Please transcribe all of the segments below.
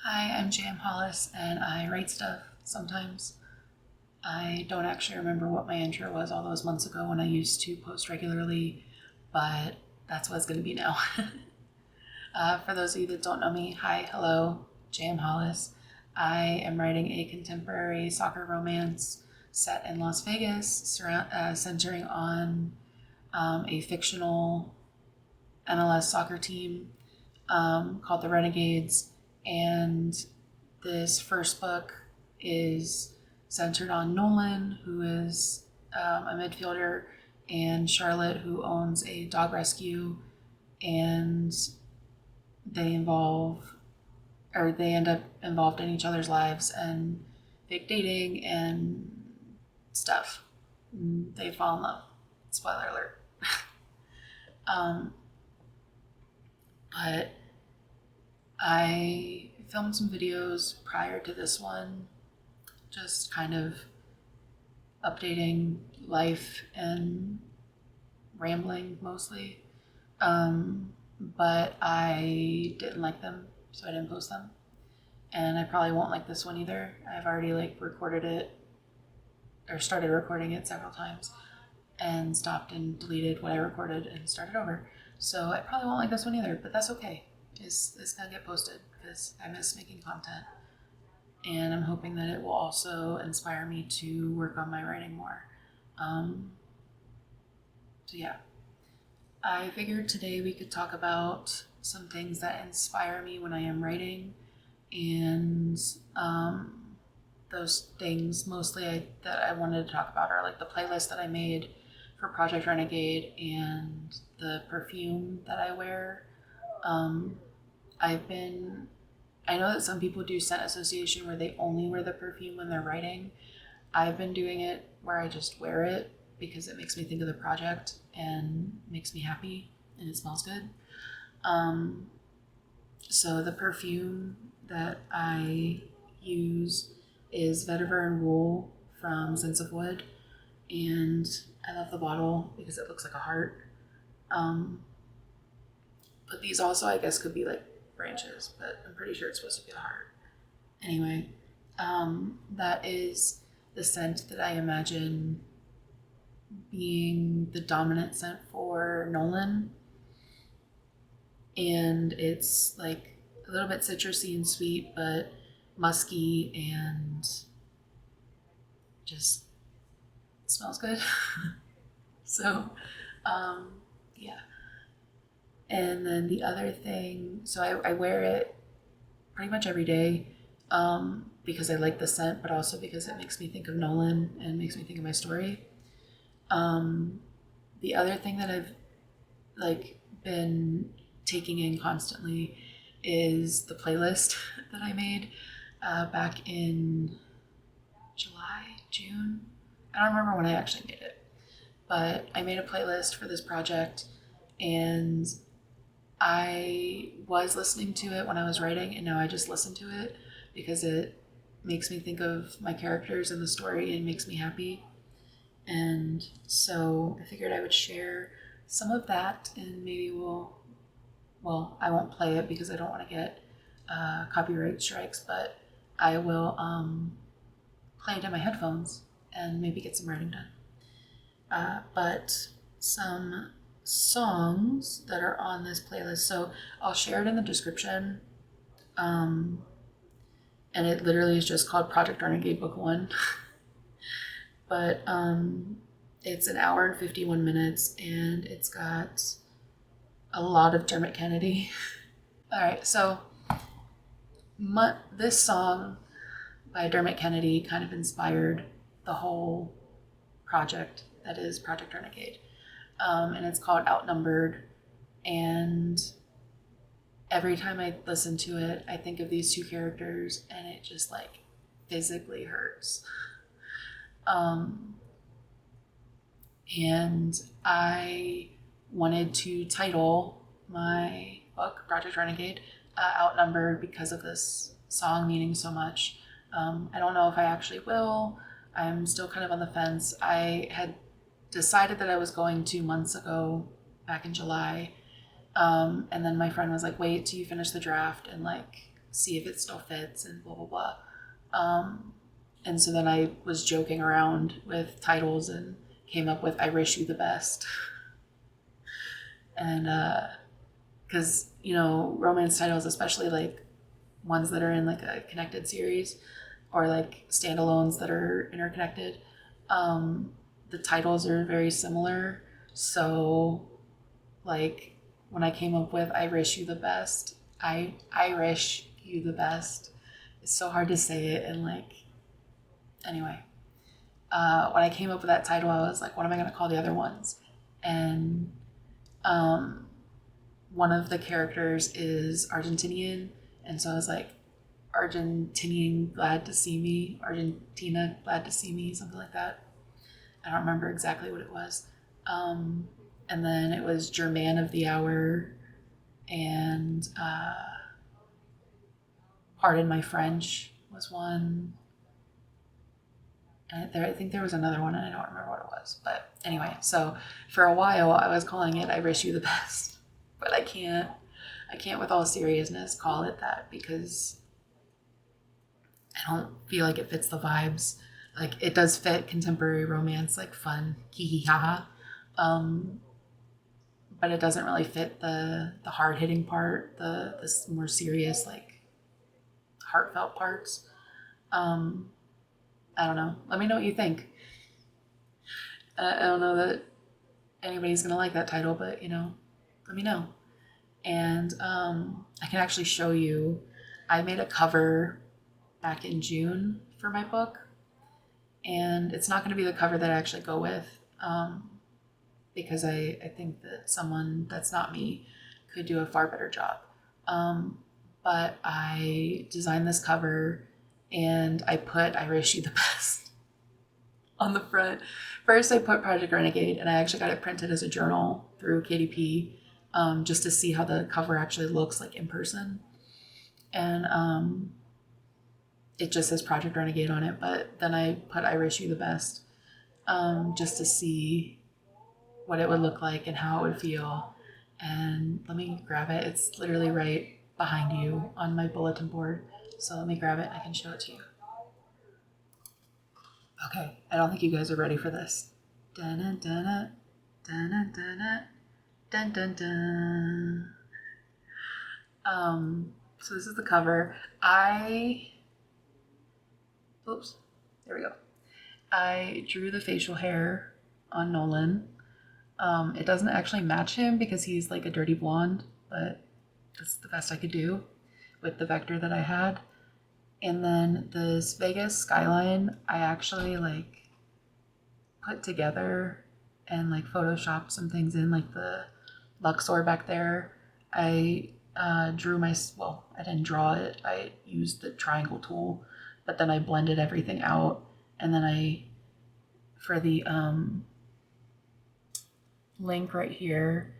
Hi, I'm Jam Hollis, and I write stuff sometimes. I don't actually remember what my intro was all those months ago when I used to post regularly, but that's what it's going to be now. For those of you that don't know me, hi, hello, Jam Hollis. I am writing a contemporary soccer romance set in Las Vegas, centering on a fictional MLS soccer team called the Renegades. And this first book is centered on Nolan, who is a midfielder, and Charlotte, who owns a dog rescue. And they end up involved in each other's lives and fake dating and stuff. They fall in love. Spoiler alert. um, but I filmed some videos prior to this one, just kind of updating life and rambling mostly. But I didn't like them, so I didn't post them. And I probably won't like this one either. I've already recorded it or started recording it several times and stopped and deleted what I recorded and started over. So I probably won't like this one either, but that's okay. It's gonna get posted because I miss making content. And I'm hoping that it will also inspire me to work on my writing more. So yeah, I figured today we could talk about some things that inspire me when I am writing, and those things mostly that I wanted to talk about are like the playlist that I made for Project Renegade and the perfume that I wear. Um, I know that some people do scent association where they only wear the perfume when they're writing. I've been doing it where I just wear it because it makes me think of the project and makes me happy and it smells good. Um, so the perfume that I use is Vetiver and Wool from Sense of Wood, and I love the bottle because it looks like a heart. Um, but these also, I guess, could be like branches, but I'm pretty sure it's supposed to be a heart. Anyway, that is the scent that I imagine being the dominant scent for Nolan. And it's like a little bit citrusy and sweet, but musky and just smells good. So, yeah. And then the other thing, so I wear it pretty much every day because I like the scent, but also because it makes me think of Nolan and makes me think of my story. The other thing that I've been taking in constantly is the playlist that I made back in June. I don't remember when I actually made it, but I made a playlist for this project, and I was listening to it when I was writing, and now I just listen to it because it makes me think of my characters and the story and makes me happy. And so I figured I would share some of that, and maybe I won't play it because I don't want to get copyright strikes, but I will play it in my headphones and maybe get some writing done. But some songs that are on this playlist, so I'll share it in the description. And it literally is just called Project Renegade Book 1. But it's an hour and 51 minutes, and it's got a lot of Dermot Kennedy. All right, so this song by Dermot Kennedy kind of inspired the whole project that is Project Renegade. And it's called Outnumbered. And every time I listen to it, I think of these two characters, and it just physically hurts. And I wanted to title my book, Project Renegade, Outnumbered, because of this song meaning so much. I don't know if I actually will. I'm still kind of on the fence. I had decided that I was going to months ago, back in July. And then my friend was like, wait till you finish the draft and see if it still fits and blah, blah, blah. And so then I was joking around with titles and came up with I Wish You the Best. And because, romance titles, especially like ones that are in like a connected series or like standalones that are interconnected, the titles are very similar. So like when I came up with I Wish You the Best, I Irish You the Best. It's so hard to say it. And like, anyway, when I came up with that title, I was like, what am I going to call the other ones? And one of the characters is Argentinian. And so I was like, Argentinian glad to see me, Argentina glad to see me, something like that. I don't remember exactly what it was. And then it was German of the Hour and Pardon My French was one. And I think there was another one and I don't remember what it was. But anyway, so for a while I was calling it I Wish You the Best. But I can't with all seriousness call it that because I don't feel like it fits the vibes. Like it does fit contemporary romance, like fun, hee hee ha ha. But it doesn't really fit the hard hitting part, the more serious, like heartfelt parts. I don't know. Let me know what you think. I don't know that anybody's gonna like that title, but let me know. And I can actually show you. I made a cover back in June for my book, and it's not going to be the cover that I actually go with, because I think that someone that's not me could do a far better job. But I designed this cover and I put I Wish You the Best on the front. First I put Project Renegade, and I actually got it printed as a journal through KDP, just to see how the cover actually looks like in person. And it just says Project Renegade on it, but then I put I Wish You the Best, just to see what it would look like and how it would feel. And let me grab it. It's literally right behind you on my bulletin board. So let me grab it and I can show it to you. Okay, I don't think you guys are ready for this. Dun dun dun dun dun dun dun dun dun. So this is the cover. Oops, there we go. I drew the facial hair on Nolan. It doesn't actually match him because he's like a dirty blonde, but that's the best I could do with the vector that I had. And then this Vegas skyline, I actually like put together and like photoshopped some things in, like the Luxor back there. I drew I didn't draw it. I used the triangle tool, but then I blended everything out. And then for the link right here,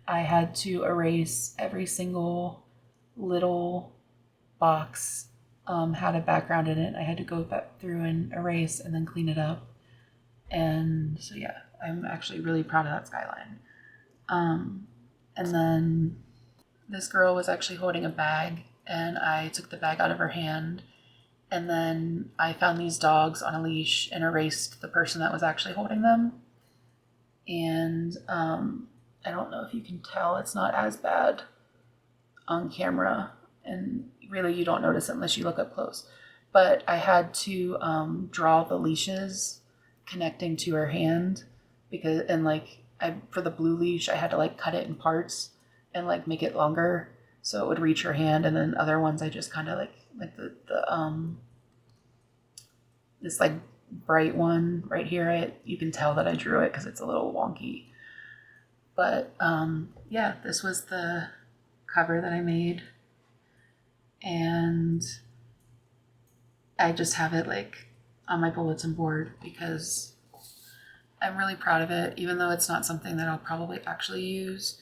I had to erase every single little box, had a background in it. I had to go back through and erase and then clean it up. And so yeah, I'm actually really proud of that skyline. And then this girl was actually holding a bag, and I took the bag out of her hand, and then I found these dogs on a leash and erased the person that was actually holding them. And I don't know if you can tell, it's not as bad on camera, and really you don't notice it unless you look up close. But I had to draw the leashes connecting to her hand, because for the blue leash I had to like cut it in parts and like make it longer so it would reach her hand, and then other ones I just kind of like the this like bright one right here, you can tell that I drew it because it's a little wonky. But yeah, this was the cover that I made, and I just have it like on my bulletin board because I'm really proud of it, even though it's not something that I'll probably actually use,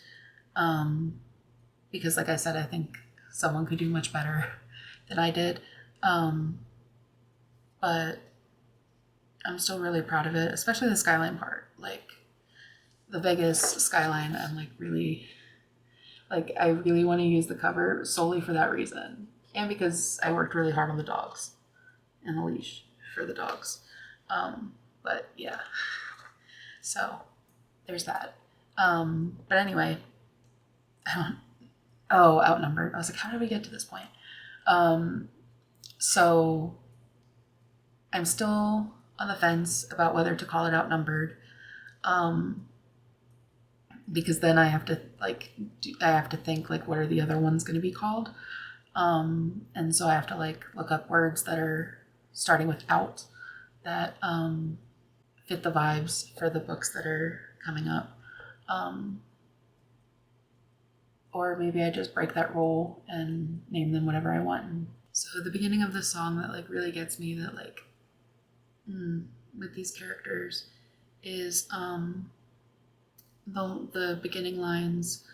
because like I said, I think someone could do much better than I did, but I'm still really proud of it, especially the skyline part. Like the Vegas skyline, I'm like really, like I really want to use the cover solely for that reason. and because I worked really hard on the dogs and the leash for the dogs. But yeah, so there's that. But anyway, outnumbered. I was like, how did we get to this point? So I'm still on the fence about whether to call it outnumbered. Because then I have to think like, what are the other ones going to be called? And so I have to like look up words that are starting with out that fit the vibes for the books that are coming up. Or maybe I just break that rule and name them whatever I want. And so the beginning of the song that like really gets me, that like with these characters, is the beginning lines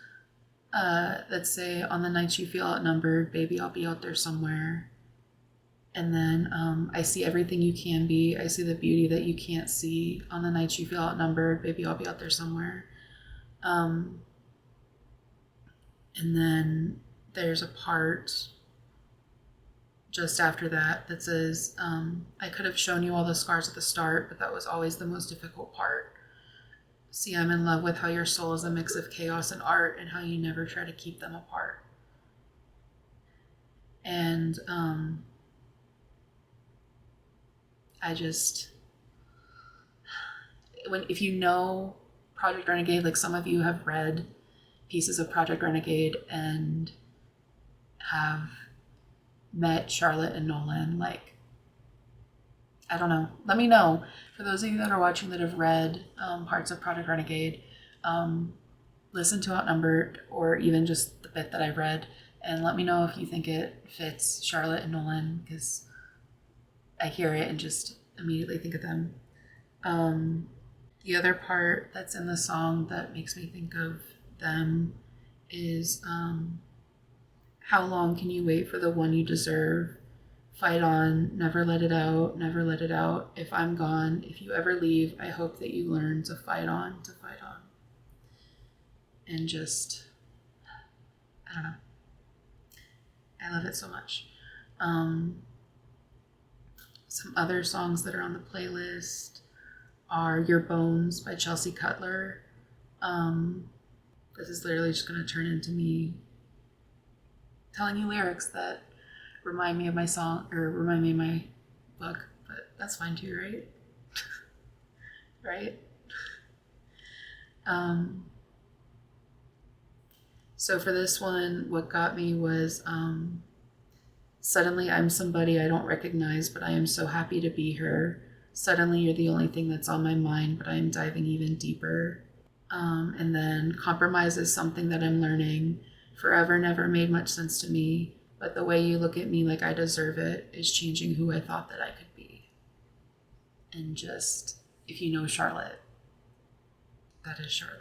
that say, on the nights you feel outnumbered, baby, I'll be out there somewhere. And then I see everything you can be. I see the beauty that you can't see. On the nights you feel outnumbered, baby, I'll be out there somewhere. And then there's a part just after that that says, I could have shown you all the scars at the start, but that was always the most difficult part. See, I'm in love with how your soul is a mix of chaos and art, and how you never try to keep them apart. And if you know Project Renegade, like some of you have read pieces of Project Renegade and have met Charlotte and Nolan, like, I don't know. Let me know. For those of you that are watching that have read parts of Project Renegade, listen to Outnumbered, or even just the bit that I've read, and let me know if you think it fits Charlotte and Nolan, because I hear it and just immediately think of them. The other part that's in the song that makes me think of them is, how long can you wait for the one you deserve? Fight on, never let it out, never let it out. If I'm gone, if you ever leave, I hope that you learn to fight on, to fight on. And just, I don't know. I love it so much. Some other songs that are on the playlist are Your Bones by Chelsea Cutler. This is literally just going to turn into me telling you lyrics that remind me of my song, or remind me of my book, but that's fine too, right? Right? So for this one, what got me was, suddenly I'm somebody I don't recognize, but I am so happy to be her. Suddenly you're the only thing that's on my mind, but I am diving even deeper. And then compromise is something that I'm learning. Forever never made much sense to me, but the way you look at me like I deserve it is changing who I thought that I could be. And just, if you know Charlotte, that is Charlotte.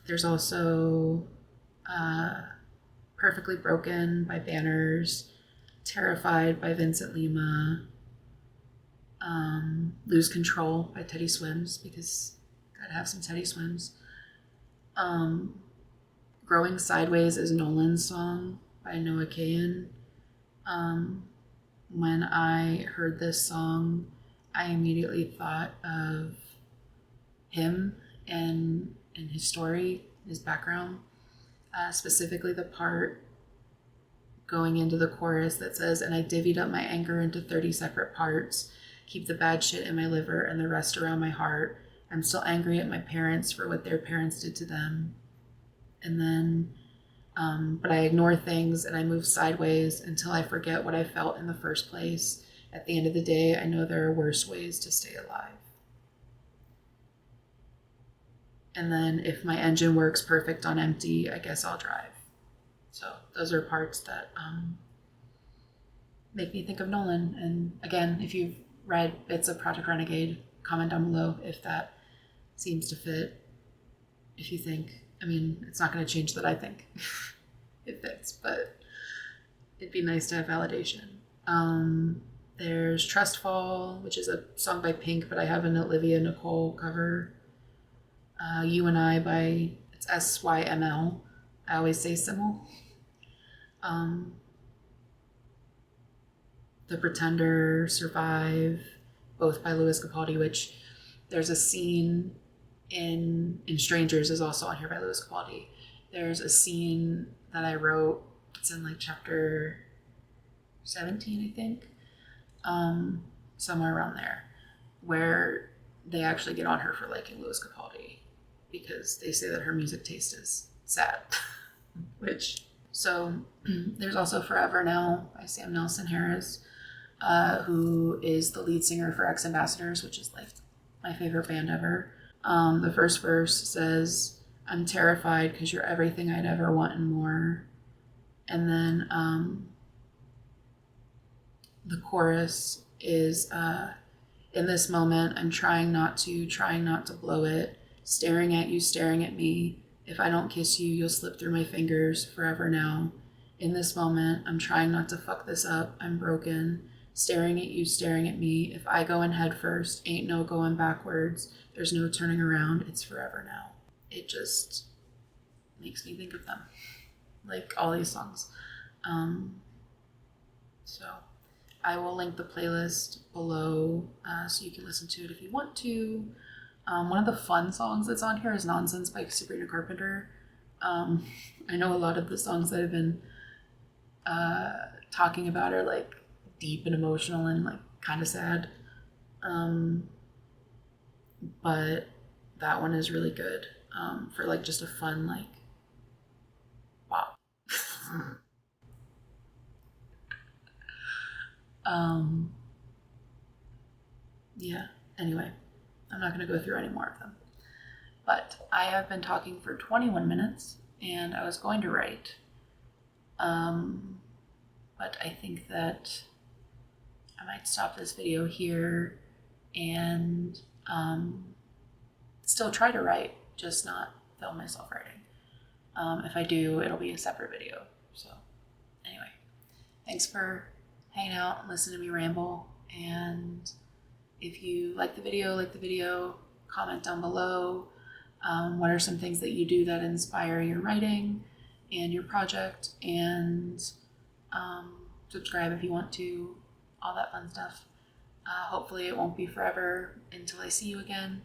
There's also Perfectly Broken by Banners, Terrified by Vincent Lima, Lose Control by Teddy Swims, because gotta have some Teddy Swims. Growing Sideways is Nolan's song by Noah Kahan. When I heard this song, I immediately thought of him and his story, his background, specifically the part going into the chorus that says, and I divvied up my anger into 30 separate parts, keep the bad shit in my liver and the rest around my heart. I'm still angry at my parents for what their parents did to them. And then, but I ignore things and I move sideways until I forget what I felt in the first place. At the end of the day, I know there are worse ways to stay alive. And then if my engine works perfect on empty, I guess I'll drive. So those are parts that make me think of Nolan. And again, if you've read bits of Project Renegade, comment down below if that seems to fit. If you think, I mean, it's not going to change that I think it fits, but it'd be nice to have validation. There's Trust Fall, which is a song by Pink, but I have an Olivia Nicole cover. You and I by, it's SYML. I always say simul. The Pretender, Survive, both by Louis Capaldi, which there's a scene in Strangers is also on here by Louis Capaldi. There's a scene that I wrote, it's in like chapter 17, I think, somewhere around there, where they actually get on her for liking Louis Capaldi because they say that her music taste is sad. So there's also Forever Now by Sam Nelson Harris, who is the lead singer for Ex Ambassadors, which is like my favorite band ever. The first verse says, "I'm terrified because you're everything I'd ever want and more." And then the chorus is, "In this moment, I'm trying not to blow it. Staring at you, staring at me. If I don't kiss you, you'll slip through my fingers. Forever now. In this moment, I'm trying not to fuck this up. I'm broken. Staring at you, staring at me. If I go in head first, ain't no going backwards. There's no turning around. It's forever now." It just makes me think of them. Like all these songs. So I will link the playlist below so you can listen to it if you want to. One of the fun songs that's on here is Nonsense by Sabrina Carpenter. I know a lot of the songs that I've been talking about are like deep and emotional and like kind of sad. But that one is really good for like just a fun like pop. Yeah, anyway, I'm not going to go through any more of them. But I have been talking for 21 minutes and I was going to write. But I think that I might stop this video here and still try to write, just not film myself writing. If I do, it'll be a separate video. So anyway, thanks for hanging out and listening to me ramble. And if you like the video, comment down below. What are some things that you do that inspire your writing and your project, and subscribe if you want to, all that fun stuff. Hopefully it won't be forever until I see you again.